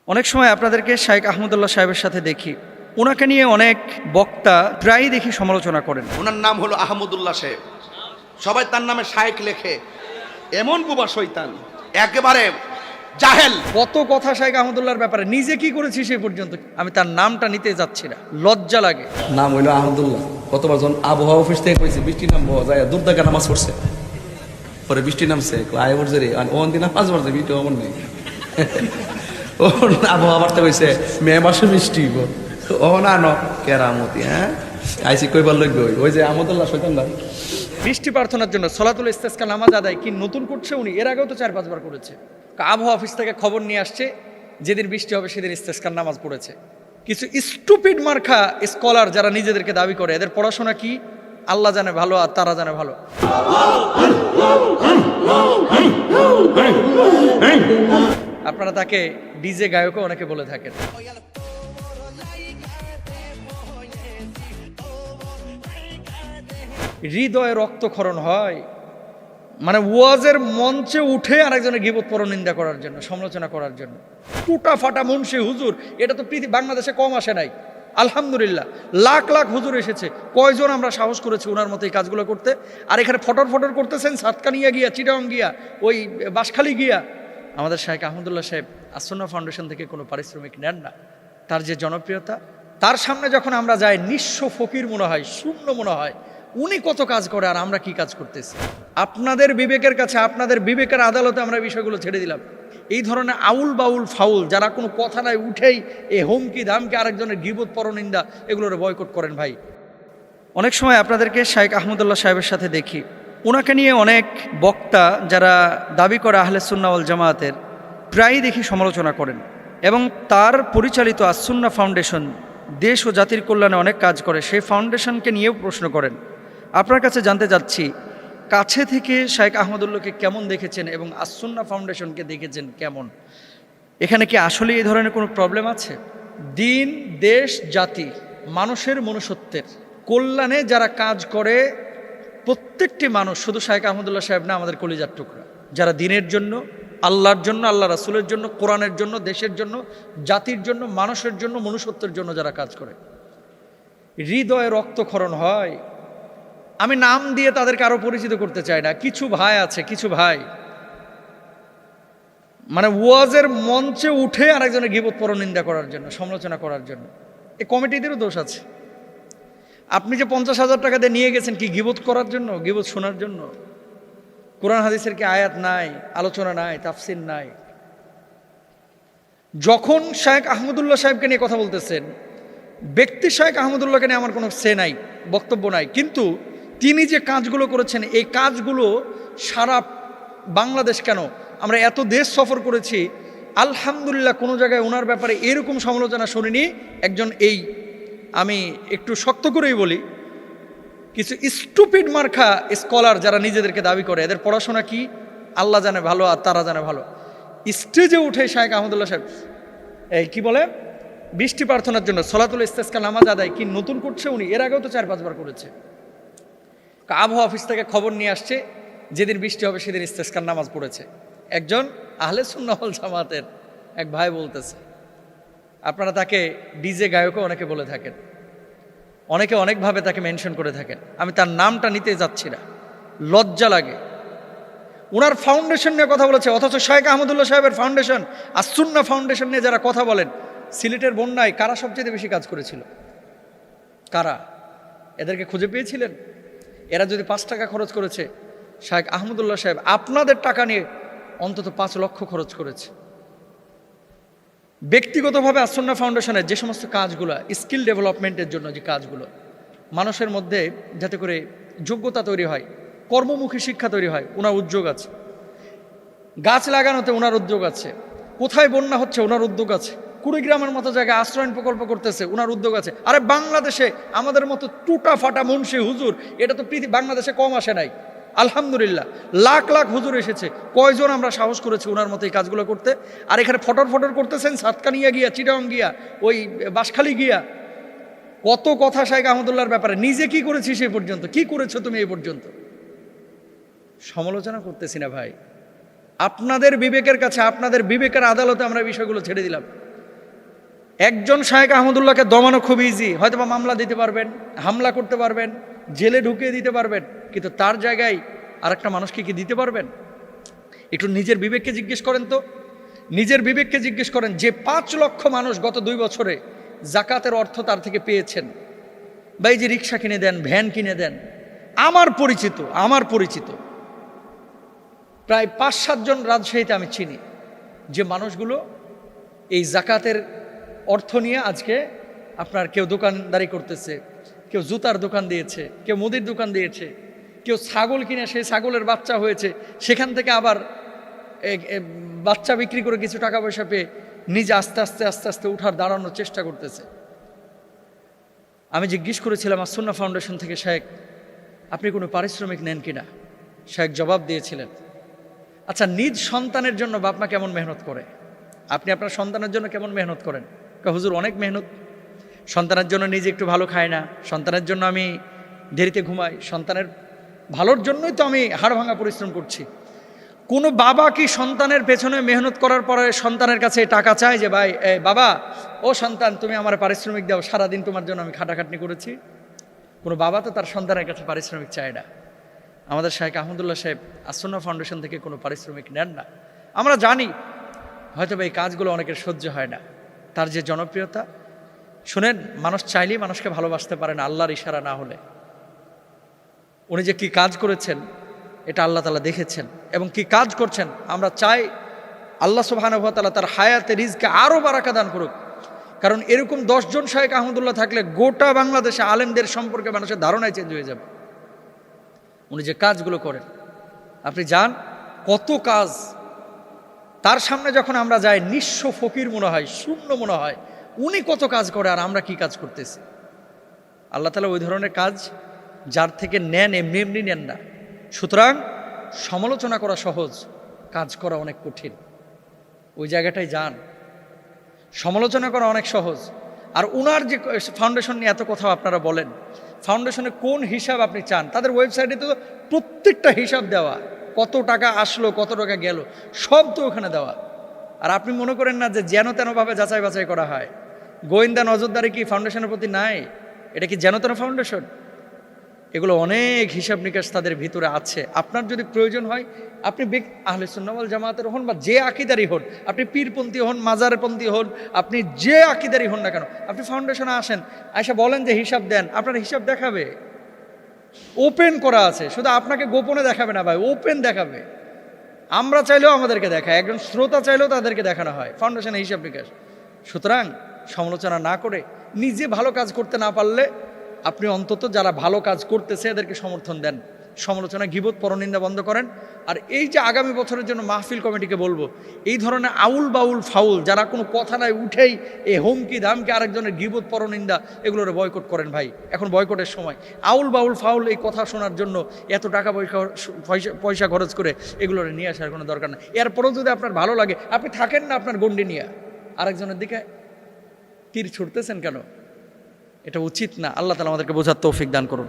অনেক সময় আপনাদেরকে শাইখ আহমদুল্লাহ সাহেবের সাথে দেখি, ওনাকে নিয়ে অনেক বক্তা প্রায়ই দেখি সমালোচনা করেন। ওনার নাম হলো আহমদুল্লাহ সাহেব, সবাই তার নামে শায়েখ লেখে। এমন বুবা শয়তান, একেবারে জাহেল। কত কথা শাইখ আহমদুল্লাহর ব্যাপারে, নিজে কি করেছি সে পর্যন্ত আমি তার নামটা নিতে যাচ্ছি না, লজ্জা লাগে। নাম হইলো আহমদুল্লাহ। কতবার যখন আবহাওয়া অফিস থেকে কইছে বৃষ্টি নামবো, যায় দূর থেকে নামাজ পড়ছে, পরে বৃষ্টি নামছে, আয় পড়ছে রে ওখান দিন পাঁচ বাজে বৃষ্টি অমন নেই। ও আবহাওয়া বার্তা কইছে মে মাসে বৃষ্টি ও না ন কেরামতি। হ্যাঁ আইসি কইবার লোক ওই যে আহমদুল্লাহ শৈতানরা বৃষ্টি প্রার্থনার জন্য সলাতুল ইস্তেসকা নামাজ আদায় কি নতুন করছে উনি? এর আগেও তো 4-5 বার করেছে। আবহাওয়া অফিস থেকে খবর নিয়ে আসছে, যেদিন বৃষ্টি হবে সেদিন ইস্তেসকার নামাজ পড়েছে। কিছু স্টুপিড মার্কা স্কলার যারা নিজেদেরকে দাবি করে, এদের পড়াশোনা কি আল্লাহ জানে ভালো, আর তারা জানে ভালো। আপনারা তাকে ডিজে গায়কও অনেকে বলে থাকেন। হৃদয়ে রক্তক্ষরণ হয়, মানে ওয়াজের মঞ্চে উঠে আরেকজনের গীবত পরনিন্দা করার জন্য, সমালোচনা করার জন্য। টুটা ফাটা মুন্সি হুজুর, এটা তো বাংলাদেশে কম আসে নাই। আলহামদুলিল্লাহ লাখ লাখ হুজুর এসেছে, কয়জন আমরা সাহস করেছি ওনার মতো এই কাজগুলো করতে। আর এখানে ফটর ফটর করতেছেন সাতকানিয়া গিয়া, চিটাং গিয়া, ওই বাঁশখালী গিয়া। আমাদের শাইখ আহমদুল্লাহ সাহেব আসন্না ফাউন্ডেশন থেকে কোনো পারিশ্রমিক নেন না। তার যে জনপ্রিয়তা, তার সামনে যখন আমরা যাই নিঃস্ব ফকির মনে হয়, শূন্য মনে হয়। উনি কত কাজ করে আর আমরা কি কাজ করতেছি? আপনাদের বিবেকের কাছে, আপনাদের বিবেকের আদালতে আমরা বিষয়গুলো ছেড়ে দিলাম। এই ধরনের আউল বাউল ফাউল যারা কোনো কথা নাই উঠেই এই হুমকি ধামকি, আরেকজনের গীবত পরনিন্দা, এগুলোর বয়কট করেন ভাই। অনেক সময় আপনাদেরকে শাইখ আহমদুল্লাহ সাহেবের সাথে দেখি, ওনাকে নিয়ে অনেক বক্তা যারা দাবি করে আহলে সুন্নাহ ওয়াল জামায়াতের, প্রায়ই দেখি সমালোচনা করেন। এবং তার পরিচালিত আসুন্না ফাউন্ডেশন দেশ ও জাতির কল্যাণে অনেক কাজ করে, সেই ফাউন্ডেশনকে নিয়েও প্রশ্ন করেন। আপনার কাছে জানতে চাচ্ছি, কাছে থেকে শাইখ আহমদুল্লাহকে কেমন দেখেছেন এবং আসুন্না ফাউন্ডেশনকে দেখেছেন কেমন? এখানে কি আসলে এই ধরনের কোনো প্রবলেম আছে? দিন, দেশ, জাতি, মানুষের মনুষ্যত্বের কল্যাণে যারা কাজ করে, প্রত্যেকটি মানুষ, শুধু শাইখ আহমদুল্লাহ সাহেব না, আমাদের কলিজার টুকরা, যারা দিনের জন্য, আল্লাহর জন্য, আল্লাহ রাসূলের জন্য, কোরআনের জন্য, দেশের জন্য, জাতির জন্য, মানুষের জন্য, মনুষ্যত্বের জন্য যারা কাজ করে, হৃদয়ে রক্তক্ষরণ হয়। আমি নাম দিয়ে তাদেরকে আরো পরিচিত করতে চাই না। কিছু ভাই আছে, কিছু ভাই মানে ওয়াজের মঞ্চে উঠে আরেকজনের গীবত পরনিন্দা করার জন্য, সমালোচনা করার জন্য। এই কমিটিদেরও দোষ আছে। আপনি যে 50,000 টাকা দিয়ে নিয়ে গেছেন কি গীবত করার জন্য, গীবত শোনার জন্য? কোরআন হাদিসের কি আয়াত নাই, আলোচনা নাই, তাফসির নাই? যখন শাইখ আহমদুল্লাহ সাহেবকে নিয়ে কথা বলতেছেন, ব্যক্তি শাইখ আহমদুল্লাহকে নিয়ে আমার কোনো সে নাই, বক্তব্য নাই, কিন্তু তিনি যে কাজগুলো করেছেন, এই কাজগুলো সারা বাংলাদেশ কেন, আমরা এত দেশ সফর করেছি, আলহামদুলিল্লাহ কোনো জায়গায় ওনার ব্যাপারে এরকম সমালোচনা শুনিনি। একজন, এই আমি একটু শক্ত করেই বলি, কিছু স্টুপিড মার্কা স্কলার যারা নিজেদেরকে দাবি করে, এদের পড়াশোনা কি আল্লাহ জানে ভালো, আর তারা জানে ভালো। স্টেজে উঠে শাইখ আহমদুল্লাহ সাহেব এই কি বলে, বৃষ্টি প্রার্থনার জন্য সলাতুল ইস্তেসকা নামাজ আদায় কি নতুন করছে উনি? এর আগেও তো 4-5 বার করেছে। আবহাওয়া অফিস থেকে খবর নিয়ে আসছে, যেদিন বৃষ্টি হবে সেদিন ইস্তেসকার নামাজ পড়েছে। একজন আহলে সুন্নাহ ওয়াল জামাতের এক ভাই বলতেছে। আপনারা তাকে ডিজে গায়কও অনেকে বলে থাকেন, অনেকে অনেকভাবে তাকে মেনশন করে থাকেন। আমি তার নামটা নিতে যাচ্ছি না, লজ্জা লাগে। ওনার ফাউন্ডেশন নিয়ে কথা বলেছে, অথচ শাইখ আহমদুল্লাহ সাহেবের ফাউন্ডেশন, আসুন্না ফাউন্ডেশন নিয়ে যারা কথা বলেন, সিলেটের বন্যায় কারা সবচেয়ে বেশি কাজ করেছিল? কারা? এদেরকে খুঁজে পেয়েছিলেন? এরা যদি 5 টাকা খরচ করেছে, শাইখ আহমদুল্লাহ সাহেব আপনাদের টাকা নিয়ে অন্তত 5 লক্ষ খরচ করেছে। ব্যক্তিগতভাবে আসুন্না ফাউন্ডেশনের যে সমস্ত কাজগুলো, স্কিল ডেভেলপমেন্টের জন্য যে কাজগুলো, মানুষের মধ্যে যাতে করে যোগ্যতা তৈরি হয়, কর্মমুখী শিক্ষা তৈরি হয়, ওনার উদ্যোগ আছে। গাছ লাগানোতে ওনার উদ্যোগ আছে। কোথায় বন্যা হচ্ছে ওনার উদ্যোগ আছে। কুড়িগ্রামের মতো জায়গায় আশ্রয়ণ প্রকল্প করতেছে, ওনার উদ্যোগ আছে। আরে বাংলাদেশে আমাদের মতো টুটা ফাটা মুন্সি হুজুর, এটা তো বাংলাদেশে কম আসে নাই। আলহামদুলিল্লাহ লাখ লাখ হুজুর এসেছে, কয়জন আমরা সাহস করেছি ওনার মতো এই কাজগুলো করতে। আর এখানে ফটর ফটর করতেছেন সাতকানিয়া গিয়া, চিটাং গিয়া, ওই বাঁশখালী গিয়া। কত কথা শাইখ আহমদুল্লাহর ব্যাপারে, নিজে কি করেছি সে পর্যন্ত, কি করেছো তুমি এই পর্যন্ত? সমালোচনা করতেছি না ভাই, আপনাদের বিবেকের কাছে, আপনাদের বিবেকের আদালতে আমরা বিষয়গুলো ছেড়ে দিলাম। একজন শায়েখ আহমদুল্লাহকে দমানো খুব ইজি, হয়তো বা মামলা দিতে পারবেন, হামলা করতে পারবেন, জেলে ঢুকিয়ে দিতে পারবেন, কিন্তু তার জায়গায় আরেকটা মানুষকে কি দিতে পারবেন? একটু নিজের বিবেককে জিজ্ঞেস করেন তো, নিজের বিবেককে জিজ্ঞেস করেন। যে 5 লক্ষ মানুষ গত 2 বছরে জাকাতের অর্থ তার থেকে পেয়েছেন, বা এই যে রিক্সা কিনে দেন, ভ্যান কিনে দেন, আমার পরিচিত প্রায় 5-7 জন রাজশাহীতে আমি চিনি, যে মানুষগুলো এই জাকাতের অর্থ নিয়ে আজকে আপনার কেউ দোকানদারি করতেছে, কেউ জুতার দোকান দিয়েছে, কেউ মুদির দোকান দিয়েছে, কেউ ছাগল কিনে সেই ছাগলের বাচ্চা হয়েছে, সেখান থেকে আবার বাচ্চা বিক্রি করে কিছু টাকা পয়সা পেয়ে নিজে আস্তে আস্তে উঠার দাঁড়ানোর চেষ্টা করতেছে। আমি জিজ্ঞেস করেছিলাম আসুন্না ফাউন্ডেশন থেকে, শায়েখ আপনি কোনো পারিশ্রমিক নেন কিনা? শায়েখ জবাব দিয়েছিলেন, আচ্ছা নিজ সন্তানের জন্য বাপ মা কেমন মেহনত করে, আপনি আপনার সন্তানের জন্য কেমন মেহনত করেন? হুজুর অনেক মেহনত, সন্তানের জন্য নিজে একটু ভালো খাই না, সন্তানের জন্য আমি দেরিতে ঘুমাই, সন্তানের ভালোর জন্যই তো আমি হাড় ভাঙা পরিশ্রম করছি। কোনো বাবা কি সন্তানের পেছনে মেহনত করার পরে সন্তানের কাছে টাকা চায় যে ভাই বাবা ও সন্তান তুমি আমার পারিশ্রমিক দাও, সারাদিন তোমার জন্য আমি খাটাখাটনি করেছি? কোনো বাবা তো তার সন্তানের কাছে পারিশ্রমিক চায় না। আমাদের শায়েখ আহমদুল্লাহ সাহেব আসুন্না ফাউন্ডেশন থেকে কোনো পারিশ্রমিক নেন না। আমরা জানি হয়তো এই কাজগুলো অনেকের সহ্য হয় না, তার যে জনপ্রিয়তা, শুনেন মানুষ চাইলেই মানুষকে ভালোবাসতে পারে না আল্লাহর ইশারা না হলে। উনি যে কি কাজ করেছেন এটা আল্লাহ তাআলা দেখেছেন, এবং কি কাজ করছেন আমরা চাই আল্লাহ সুবহানাহু ওয়া তাআলা তার হায়াতে রিজকে আরও বারাকা দান করুক। কারণ এরকম 10 জন শায়েখ আহমদুল্লাহ থাকলে গোটা বাংলাদেশে আলেমদের সম্পর্কে মানুষের ধারণাই চেঞ্জ হয়ে যাবে। উনি যে কাজগুলো করেন আপনি যান, কত কাজ তার সামনে যখন আমরা যাই নিঃস্ব ফকির মনে হয়, শূন্য মনে হয়। উনি কত কাজ করে আর আমরা কি কাজ করতেছি? আল্লাহ তাআলা ওই ধরনের কাজ যার থেকে নেন এমনি এমনি নেন না। সুতরাং সমালোচনা করা সহজ, কাজ করা অনেক কঠিন। ওই জায়গাটায় যান, সমালোচনা করা অনেক সহজ। আর উনার যে ফাউন্ডেশন নিয়ে এত কথা আপনারা বলেন, ফাউন্ডেশনে কোন হিসাব আপনি চান? তাদের ওয়েবসাইটে তো প্রত্যেকটা হিসাব দেওয়া, কত টাকা আসলো কত টাকা গেল সব তো ওখানে দেওয়া। আর আপনি মনে করেন না যে যেন তেনভাবে যাচাই বাছাই করা হয়? গোয়েন্দা নজরদারি কি ফাউন্ডেশনের প্রতি নাই? এটা কি যেন তেন ফাউন্ডেশন? এগুলো অনেক হিসাব নিকাশ তাদের ভিতরে আছে। আপনার যদি প্রয়োজন হয় আপনি আহলে সুন্নাহ ওয়াল জামাতের হন বা যে আকিদারই হন, আপনি পীরপন্থী হন, মাজারপন্থী হন, আপনি যে আকিদারই হন না কেন, আপনি ফাউন্ডেশনে আসেন, আয়সা বলেন যে হিসাব দেন, আপনার হিসাব দেখাবে। ওপেন করা আছে, শুধু আপনাকে গোপনে দেখাবে না ভাই, ওপেন দেখাবে। আমরা চাইলেও আমাদেরকে দেখায়, একজন শ্রোতা চাইলেও তাদেরকে দেখানো হয় ফাউন্ডেশনের হিসাব নিকাশ। সুতরাং সমালোচনা না করে, নিজে ভালো কাজ করতে না পারলে আপনি অন্তত যারা ভালো কাজ করতেছে এদেরকে সমর্থন দেন। সমালোচনা, গীবত, পরনিন্দা বন্ধ করেন। আর এই যে আগামী বছরের জন্য মাহফিল কমিটিকে বলবো, এই ধরনের আউল বাউল ফাউল যারা কোনো কথা নাই উঠেই এই হুমকি ধামকি আরেকজনের গীবত পরনিন্দা এগুলোর বয়কট করেন ভাই, এখন বয়কটের সময়। আউল বাউল ফাউল এই কথা শোনার জন্য এত টাকা পয়সা খরচ করে এগুলোর নিয়ে আসার কোনো দরকার নেই। এরপরেও যদি আপনার ভালো লাগে আপনি থাকেন না আপনার গণ্ডি নিয়ে, আরেকজনের দিকে তীর ছুটতেছেন কেন? এটা উচিত না। আল্লাহ তাআলা আমাদেরকে বোঝার তৌফিক দান করুন।